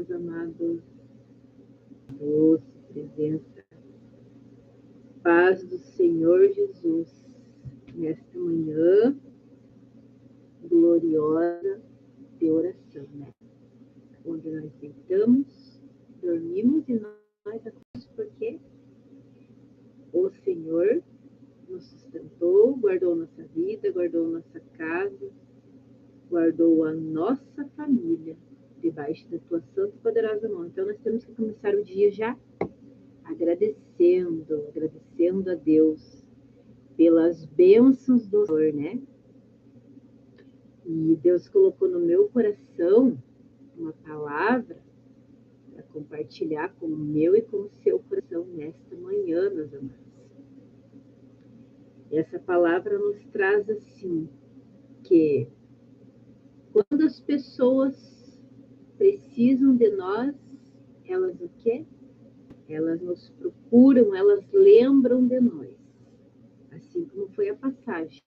meus amados, doce presença, paz do Senhor Jesus, nesta manhã gloriosa de oração, né? Onde nós deitamos, dormimos e nós acordamos porque o Senhor nos sustentou, guardou nossa vida, guardou nossa casa, guardou a nossa família debaixo da tua santa e poderosa mão. Então nós temos que começar o dia já agradecendo a Deus pelas bênçãos do Senhor, né? E Deus colocou no meu coração uma palavra para compartilhar com o meu e com o seu coração nesta manhã, meus amados. E essa palavra nos traz assim, que quando as pessoas precisam de nós, elas o quê? Elas nos procuram, elas lembram de nós. Assim como foi a passagem.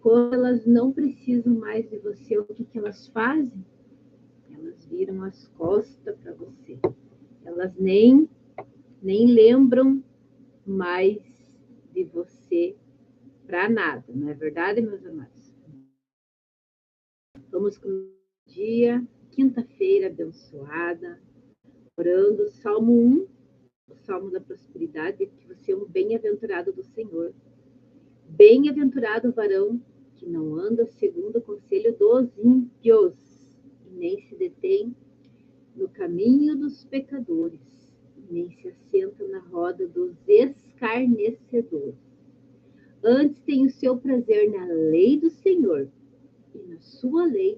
Quando elas não precisam mais de você, o que elas fazem? Elas viram as costas para você. Elas nem lembram mais de você para nada. Não é verdade, meus amados? Vamos com o dia, quinta-feira abençoada, orando Salmo 1, o Salmo da Prosperidade, que você é um bem-aventurado do Senhor. Bem-aventurado o varão que não anda segundo o conselho dos ímpios, e nem se detém no caminho dos pecadores, e nem se assenta na roda dos escarnecedores. Antes tem o seu prazer na lei do Senhor, e na sua lei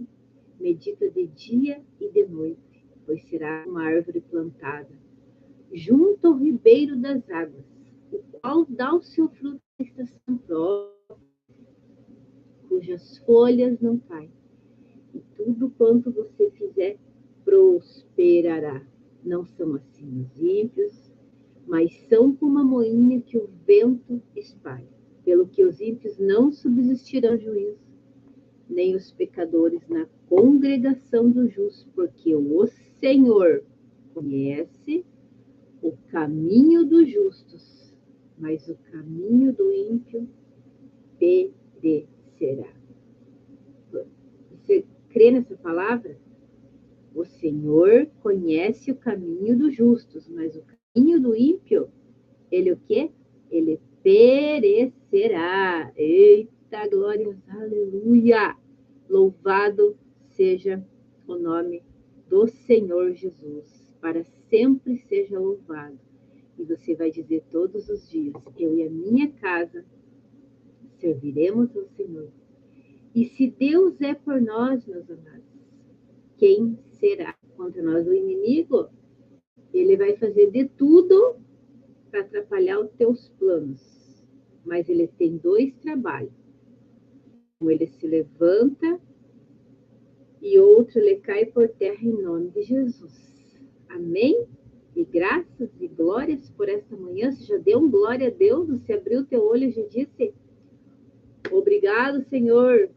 medita de dia e de noite, pois será uma árvore plantada junto ao ribeiro das águas, o qual dá o seu fruto na estação própria, cujas folhas não caem, e tudo quanto você fizer prosperará. Não são assim os ímpios, mas são como a moinha que o vento espalha. Pelo que os ímpios não subsistirão ao juízo, nem os pecadores na congregação dos justos, porque o Senhor conhece o caminho dos justos, mas o caminho do ímpio perecerá. Você crê nessa palavra? O Senhor conhece o caminho dos justos, mas o caminho do ímpio, ele o quê? Ele perecerá. Eita, glória, aleluia! Louvado seja o nome do Senhor Jesus. Para sempre seja louvado. E você vai dizer todos os dias, eu e a minha casa serviremos ao Senhor. E se Deus é por nós, meus amados, quem será contra nós? O inimigo, ele vai fazer de tudo para atrapalhar os teus planos. Mas ele tem dois trabalhos. Um ele se levanta e outro ele cai por terra em nome de Jesus. Amém? E graças e glórias por esta manhã. Você já deu um glória a Deus? Você abriu o teu olho e já disse, obrigado, Senhor.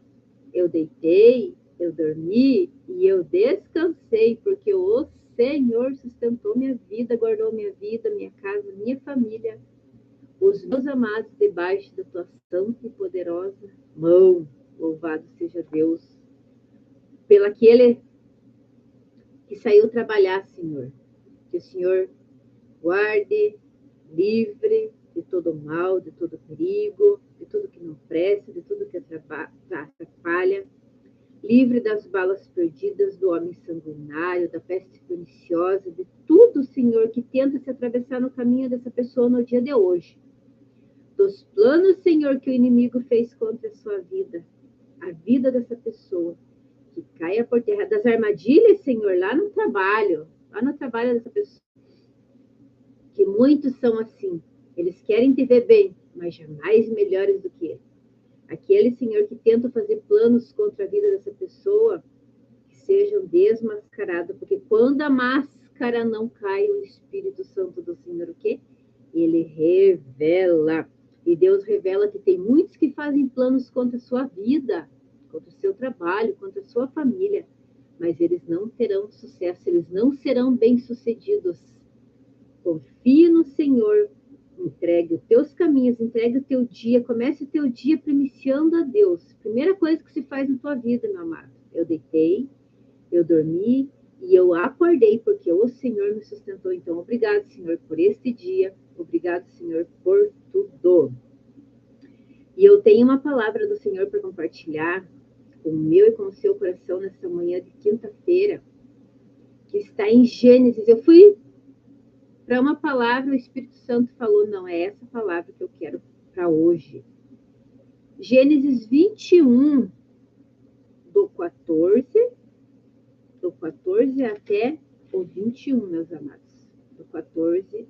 Eu deitei, eu dormi e eu descansei, porque o Senhor sustentou minha vida, guardou minha vida, minha casa, minha família, os meus amados debaixo da tua santa e poderosa mão. Louvado seja Deus, pelo aquele que saiu trabalhar, Senhor. Que o Senhor guarde, livre de todo mal, de todo perigo, de tudo que não presta, de tudo que atrapalha. Livre das balas perdidas, do homem sanguinário, da peste perniciosa, de tudo, Senhor, que tenta se atravessar no caminho dessa pessoa no dia de hoje. Dos planos, Senhor, que o inimigo fez contra a sua vida, a vida dessa pessoa, que caia por terra, das armadilhas, Senhor, lá no trabalho dessa pessoa, que muitos são assim, eles querem te ver bem, mas jamais melhores do que ele. Aquele, Senhor, que tenta fazer planos contra a vida dessa pessoa, que sejam desmascarados, porque quando a máscara não cai, o Espírito Santo do Senhor, o quê? Ele revela. E Deus revela que tem muitos que fazem planos contra a sua vida, contra o seu trabalho, contra a sua família. mas eles não terão sucesso, eles não serão bem-sucedidos. Confie no Senhor, entregue os teus caminhos, entregue o teu dia, comece o teu dia primiciando a Deus. Primeira coisa que se faz na tua vida, meu amado. Eu deitei, eu dormi e eu acordei, porque o Senhor me sustentou. Então, obrigado, Senhor, por este dia. Obrigado, Senhor, por tudo. E eu tenho uma palavra do Senhor para compartilhar com o meu e com o seu coração nessa manhã de quinta-feira, que está em Gênesis. Eu fui para uma palavra, o Espírito Santo falou, não, é essa palavra que eu quero para hoje. Gênesis 21, do 14 até o 21, meus amados. Do 14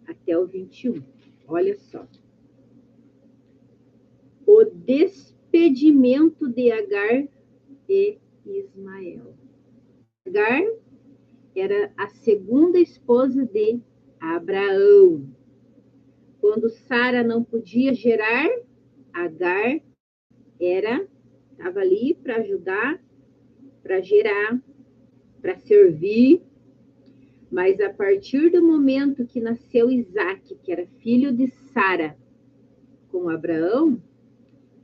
até o 21. Olha só. O despedimento de Agar e Ismael. Agar era a segunda esposa de Abraão. Quando Sara não podia gerar, Agar estava ali para ajudar, para gerar, para servir. Mas a partir do momento que nasceu Isaac, que era filho de Sara, com Abraão,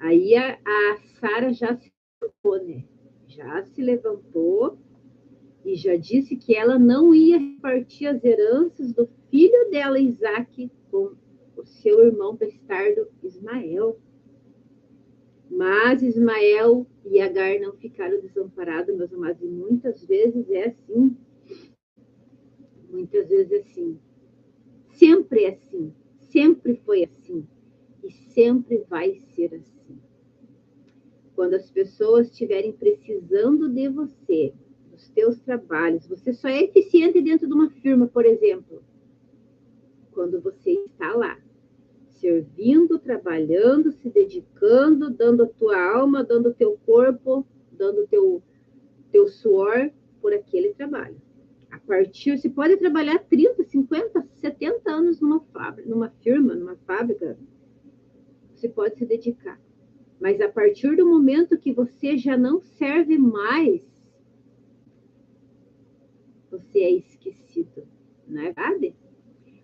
aí a Sara já se levantou, né? Já se levantou e já disse que ela não ia repartir as heranças do filho dela, Isaac, com o seu irmão bastardo Ismael. Mas Ismael e Agar não ficaram desamparados, meus amados, e muitas vezes é assim. Muitas vezes é assim. Sempre é assim. Sempre foi assim. E sempre vai ser assim. Quando as pessoas estiverem precisando de você, dos teus trabalhos, você só é eficiente dentro de uma firma, por exemplo, quando você está lá, servindo, trabalhando, se dedicando, dando a tua alma, dando o teu corpo, dando o teu suor por aquele trabalho. A partir, você pode trabalhar 30, 50, 70 anos numa firma, numa fábrica, você pode se dedicar. Mas a partir do momento que você já não serve mais, você é esquecido, não é verdade?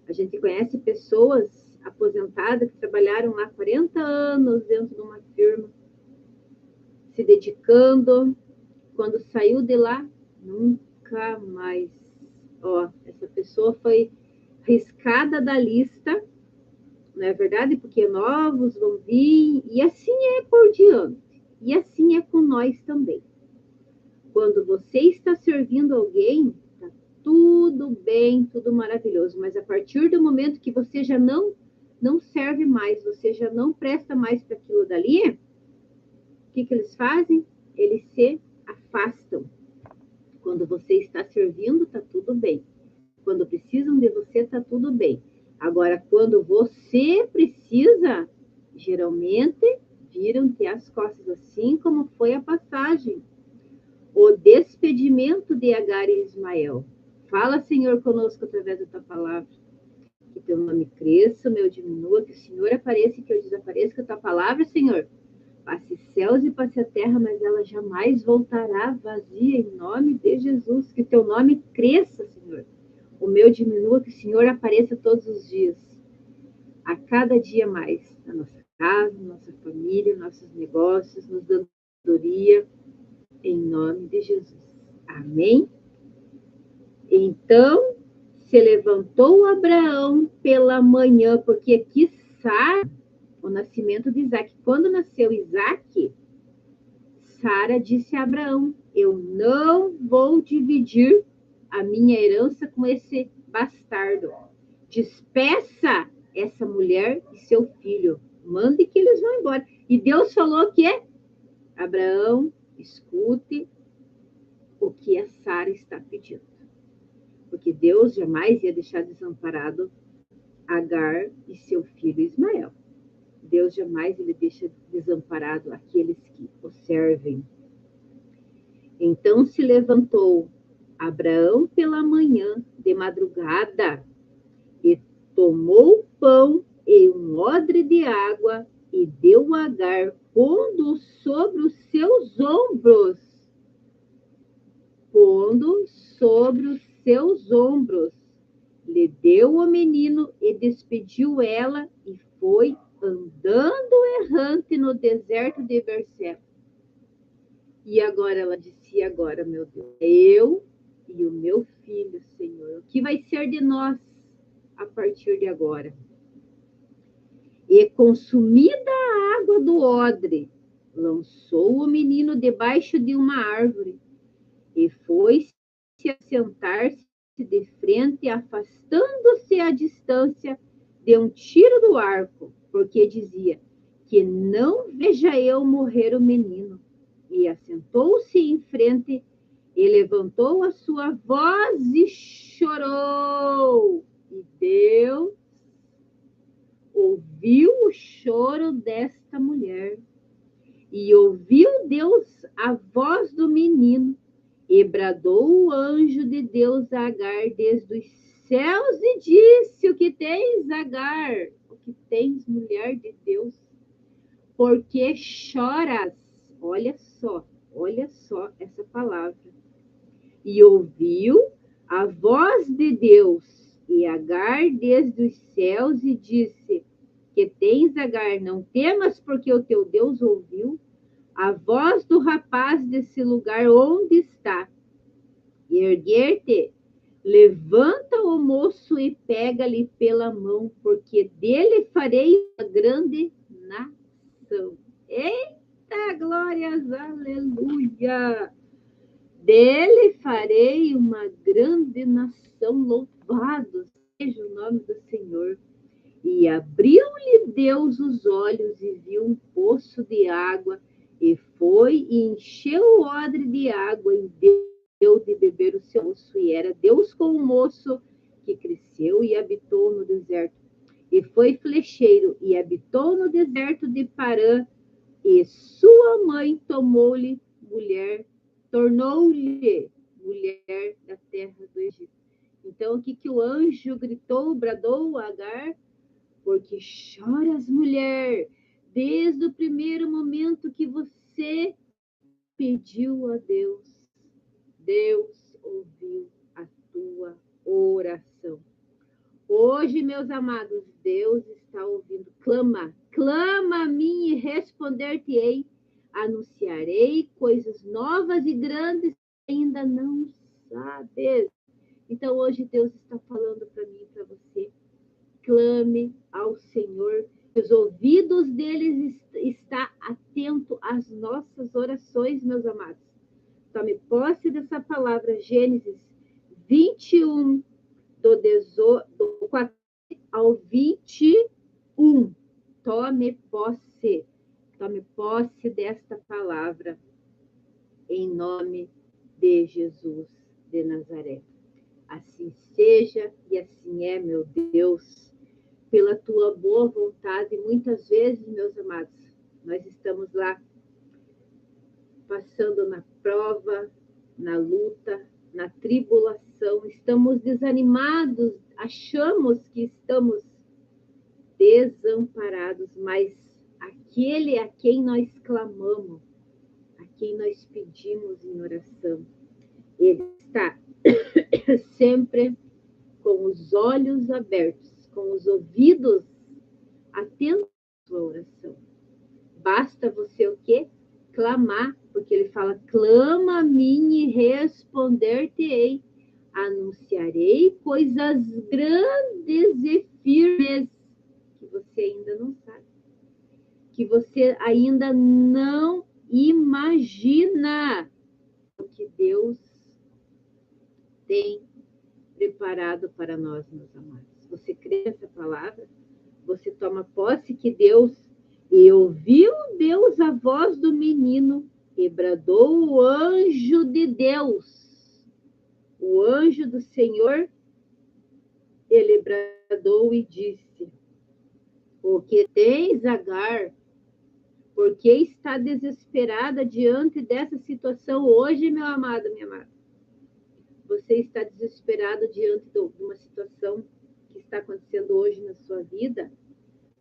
A gente conhece pessoas aposentadas que trabalharam lá 40 anos dentro de uma firma, se dedicando. Quando saiu de lá, nunca mais. Essa pessoa foi riscada da lista, não é verdade? Porque novos vão vir, e assim é por diante. E assim é com nós também. Quando você está servindo alguém, tá tudo bem, tudo maravilhoso. Mas a partir do momento que você já não serve mais, você já não presta mais para aquilo dali, o que eles fazem? Eles se afastam. Quando você está servindo, tá tudo bem. Quando precisam de você, tá tudo bem. Agora, quando você precisa, geralmente viram-te as costas, assim como foi a passagem. O despedimento de Agar e Ismael. Fala, Senhor, conosco através da tua palavra. Que teu nome cresça, o meu diminua, que o Senhor apareça e que eu desapareça, que a tua palavra, Senhor, passe céus e passe a terra, mas ela jamais voltará vazia, em nome de Jesus. Que teu nome cresça, Senhor. O meu diminua, que o Senhor apareça todos os dias, a cada dia mais, na nossa casa, na nossa família, nossos negócios, nos dando sabedoria, em nome de Jesus. Amém? Então, se levantou Abraão pela manhã, porque aqui Sara, o nascimento de Isaac. Quando nasceu Isaac, Sara disse a Abraão, eu não vou dividir a minha herança com esse bastardo. Despeça essa mulher e seu filho. Mande que eles vão embora. E Deus falou que Abraão, escute o que a Sara está pedindo. Porque Deus jamais ia deixar desamparado Agar e seu filho Ismael. Deus jamais ele deixa desamparado aqueles que o servem. Então se levantou Abraão pela manhã, de madrugada, e tomou pão e um odre de água, e deu a Agar, pondo sobre os seus ombros. pondo sobre os seus ombros. Lhe deu o menino e despediu ela e foi andando errante no deserto de Berseba. E agora ela disse, e agora, meu Deus, eu e o meu filho, Senhor, o que vai ser de nós a partir de agora? E consumida a água do odre, lançou o menino debaixo de uma árvore e foi-se a sentar-se de frente, afastando-se à distância de um tiro do arco, porque dizia que não veja eu morrer o menino. E assentou-se em frente e levantou a sua voz e chorou. E Deus ouviu o choro desta mulher. E ouviu Deus a voz do menino. E bradou o anjo de Deus a Agar desde os céus e disse, o que tens, Agar? O que tens, mulher de Deus? Por que choras? Olha só essa palavra. E ouviu a voz de Deus e Agar desde os céus e disse, que tens, Agar? Não temas, porque o teu Deus ouviu a voz do rapaz desse lugar onde está. E erguer-te, levanta o moço e pega-lhe pela mão, porque dele farei uma grande nação. Eita, glórias, aleluia! Dele farei uma grande nação, louvado seja o nome do Senhor. E abriu-lhe Deus os olhos e viu um poço de água, e foi e encheu o odre de água e deu de beber o seu moço. E era Deus com o moço que cresceu e habitou no deserto. E foi flecheiro e habitou no deserto de Parã. E sua mãe tomou-lhe mulher, tornou-lhe mulher da terra do Egito. Então, o que o anjo gritou, bradou a Agar? Porque choras, mulher, desde o primeiro momento que você pediu a Deus. Deus ouviu a tua oração. Hoje, meus amados, Deus está ouvindo. Clama, clama a mim e responder-te-ei. Anunciarei coisas novas e grandes que ainda não sabes. Então, hoje, Deus está falando para mim e para você. Clame ao Senhor. Os ouvidos deles está atento às nossas orações, meus amados. Tome posse dessa palavra, Gênesis 21, do 4 ao 21. Tome posse desta palavra, em nome de Jesus de Nazaré. Assim seja e assim é, meu Deus, pela tua boa vontade. Muitas vezes, meus amados, nós estamos lá passando na prova, na luta, na tribulação, estamos desanimados, achamos que estamos desamparados, mas aquele a quem nós clamamos, a quem nós pedimos em oração, ele está sempre com os olhos abertos, com os ouvidos atentos à sua oração. Basta você o quê? Clamar, porque ele fala, clama a mim e responder-te-ei. Anunciarei coisas grandes e firmes que você ainda não sabe, que você ainda não imagina o que Deus tem preparado para nós, meus amados. Você crê nessa palavra? Você toma posse que Deus... E ouviu Deus a voz do menino e bradou o anjo de Deus. O anjo do Senhor, ele bradou e disse, o que tens, Agar? Por que está desesperada diante dessa situação hoje, meu amado, minha amada? Você está desesperado diante de uma situação que está acontecendo hoje na sua vida?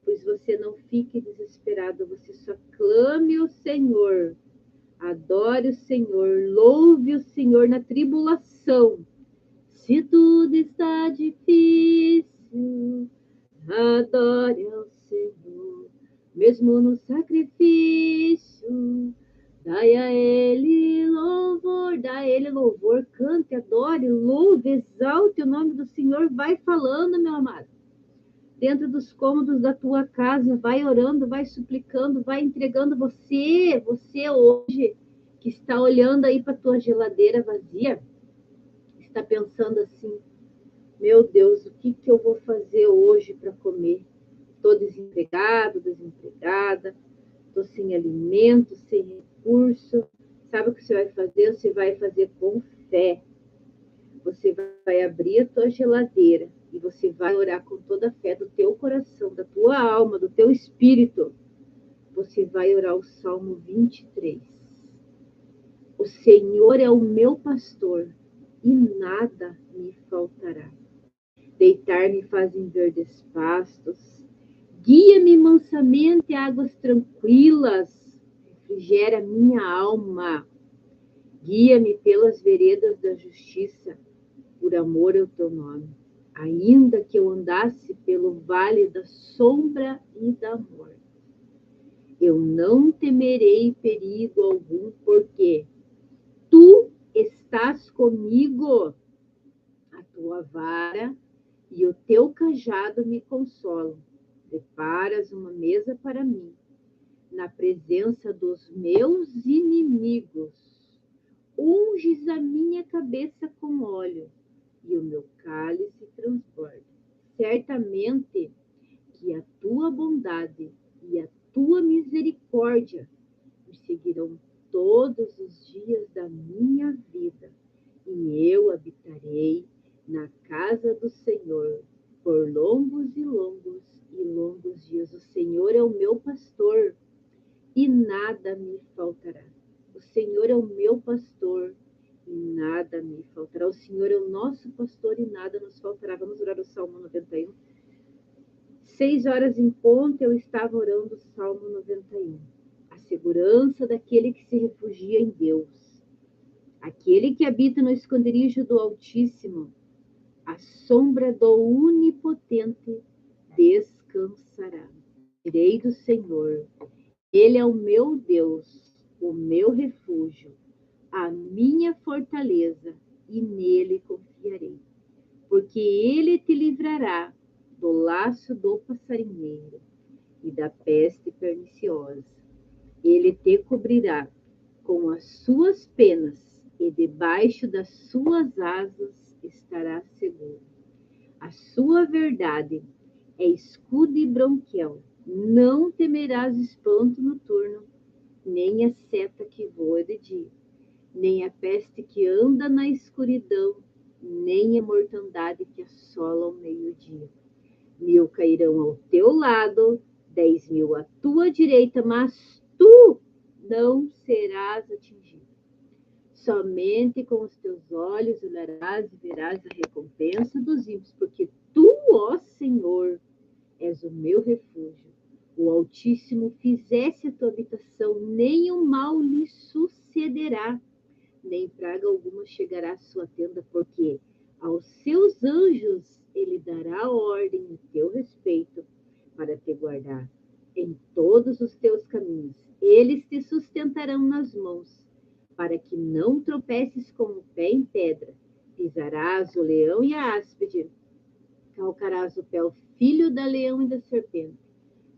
Pois você não fique desesperado, você só clame ao Senhor. Adore o Senhor, louve o Senhor na tribulação. Se tudo está difícil, adore ao Senhor, mesmo no sacrifício. Dai a Ele louvor, cante, adore, louve, exalte o nome do Senhor. Vai falando, meu amado. Dentro dos cômodos da tua casa, vai orando, vai suplicando, vai entregando você hoje, que está olhando aí para a tua geladeira vazia, está pensando assim, meu Deus, o que eu vou fazer hoje para comer? Estou desempregado, desempregada, estou sem alimento, sem recurso. Sabe o que você vai fazer? Você vai fazer com fé. Você vai abrir a tua geladeira e você vai orar com toda a fé do teu coração, da tua alma, do teu espírito. Você vai orar o Salmo 23. O Senhor é o meu pastor e nada me faltará. Deitar-me faz em verdes pastos, guia-me mansamente a águas tranquilas, refrigera minha alma. Guia-me pelas veredas da justiça, por amor ao teu nome. Ainda que eu andasse pelo vale da sombra e da morte, eu não temerei perigo algum, porque tu estás comigo. A tua vara e o teu cajado me consolam. Preparas uma mesa para mim, na presença dos meus inimigos. Unges a minha cabeça com óleo, e o meu cálice transborda. Certamente que a tua bondade e a tua misericórdia me seguirão todos os dias da minha vida, e eu habitarei na casa do Senhor por longos e longos e longos dias. O Senhor é o meu pastor e nada me faltará. O Senhor é o meu pastor e nada me faltará. O Senhor é o nosso pastor e nada nos faltará. Vamos orar o Salmo 91. 6 horas em ponto eu estava orando o Salmo 91. A segurança daquele que se refugia em Deus. Aquele que habita no esconderijo do Altíssimo, à sombra do Onipotente descansará. Direi do Senhor, Ele é o meu Deus, o meu refúgio, a minha fortaleza, e nele confiarei. Porque ele te livrará do laço do passarinheiro e da peste perniciosa. Ele te cobrirá com as suas penas, e debaixo das suas asas estará seguro. A sua verdade é escudo e bronquel. Não temerás espanto noturno, nem a seta que voa de dia, nem a peste que anda na escuridão, nem a mortandade que assola ao meio-dia. 1.000 cairão ao teu lado, 10.000 à tua direita, mas tu não serás atingido. Somente com os teus olhos olharás e verás a recompensa dos ímpios, porque tu, ó Senhor, és o meu refúgio. O Altíssimo fizesse a tua habitação, nem o mal lhe sucederá, nem praga alguma chegará à sua tenda, porque aos seus anjos ele dará ordem a teu respeito, para te guardar em todos os teus caminhos. Eles te sustentarão nas mãos, para que não tropeces com o pé em pedra. Pisarás o leão e a áspide, calcarás o pé o filho da leão e da serpente.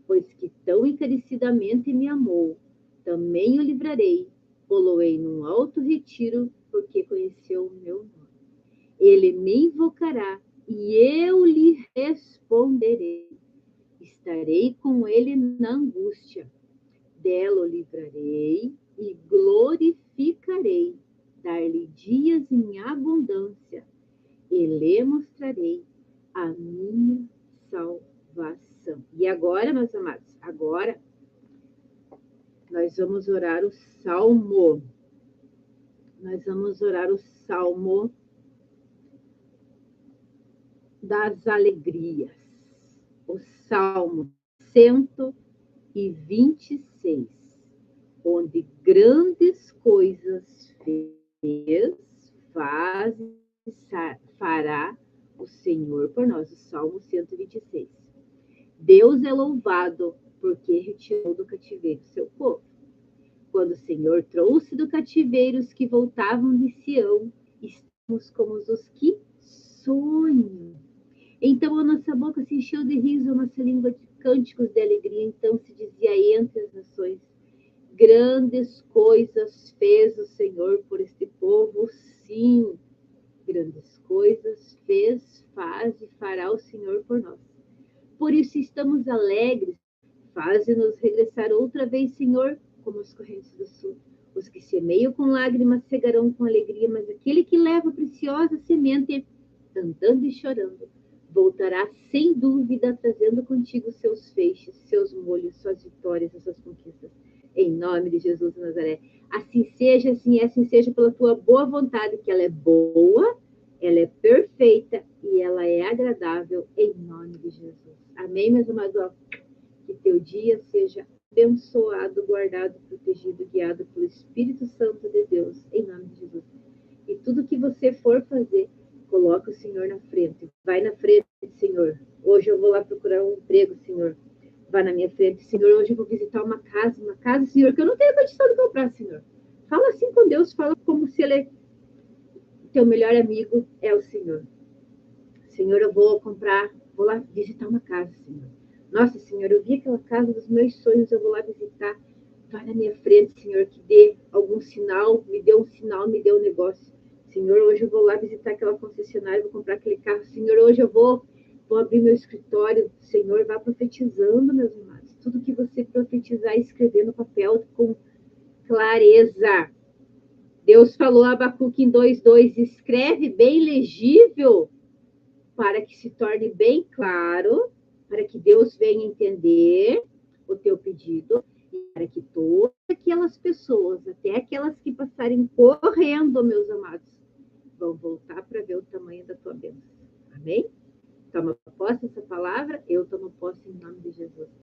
Pois que tão encarecidamente me amou, também o livrarei, poloei num alto retiro, porque conheceu o meu nome. Ele me invocará, e eu lhe responderei. Estarei com ele na angústia. Dela o livrarei e glorificarei. Dar-lhe dias em abundância, e lhe mostrarei a minha salvação. E agora, meus amados, agora nós vamos orar o Salmo. Nós vamos orar o Salmo das alegrias. O Salmo 126. onde grandes coisas fez, faz e fará o Senhor por nós. O Salmo 126. Deus é louvado porque retirou do cativeiro seu povo. Quando o Senhor trouxe do cativeiro os que voltavam de Sião, estamos como os que sonham. Então a nossa boca se encheu de riso, a nossa língua de cânticos de alegria. Então se dizia entre as nações: grandes coisas fez o Senhor por este povo, sim. Grandes coisas fez, faz e fará o Senhor por nós. Por isso estamos alegres. Faze-nos regressar outra vez, Senhor, como as correntes do sul. Os que semeiam com lágrimas cegarão com alegria, mas aquele que leva a preciosa semente, andando e chorando, voltará sem dúvida, trazendo contigo seus feixes, seus molhos, suas vitórias, as suas conquistas. Em nome de Jesus de Nazaré. Assim seja, assim seja pela tua boa vontade, que ela é boa, ela é perfeita e ela é agradável, em nome de Jesus. Amém, meus amados? Que teu dia seja abençoado, guardado, protegido, guiado pelo Espírito Santo de Deus, em nome de Jesus. E tudo que você for fazer, coloca o Senhor na frente. Vai na frente, Senhor. Hoje eu vou lá procurar um emprego, Senhor. Vai na minha frente, Senhor. Hoje eu vou visitar uma casa, Senhor, que eu não tenho condição de comprar, Senhor. Fala assim com Deus, fala como se ele é teu melhor amigo, é o Senhor. Senhor, eu vou lá visitar uma casa, Senhor. Nossa, Senhor, eu vi aquela casa dos meus sonhos, eu vou lá visitar. Vai na minha frente, Senhor, que dê algum sinal, me dê um sinal, me dê um negócio. Senhor, hoje eu vou lá visitar aquela concessionária, vou comprar aquele carro. Senhor, hoje eu vou abrir meu escritório. Senhor, vá profetizando, meus irmãos. Tudo que você profetizar e escrever no papel com clareza. Deus falou a Abacuque em 2:2, escreve bem legível, para que se torne bem claro, para que Deus venha entender o teu pedido, e para que todas aquelas pessoas, até aquelas que passarem correndo, meus amados, vão voltar para ver o tamanho da tua bênção. Amém? Toma posse dessa palavra, eu tomo posse em nome de Jesus.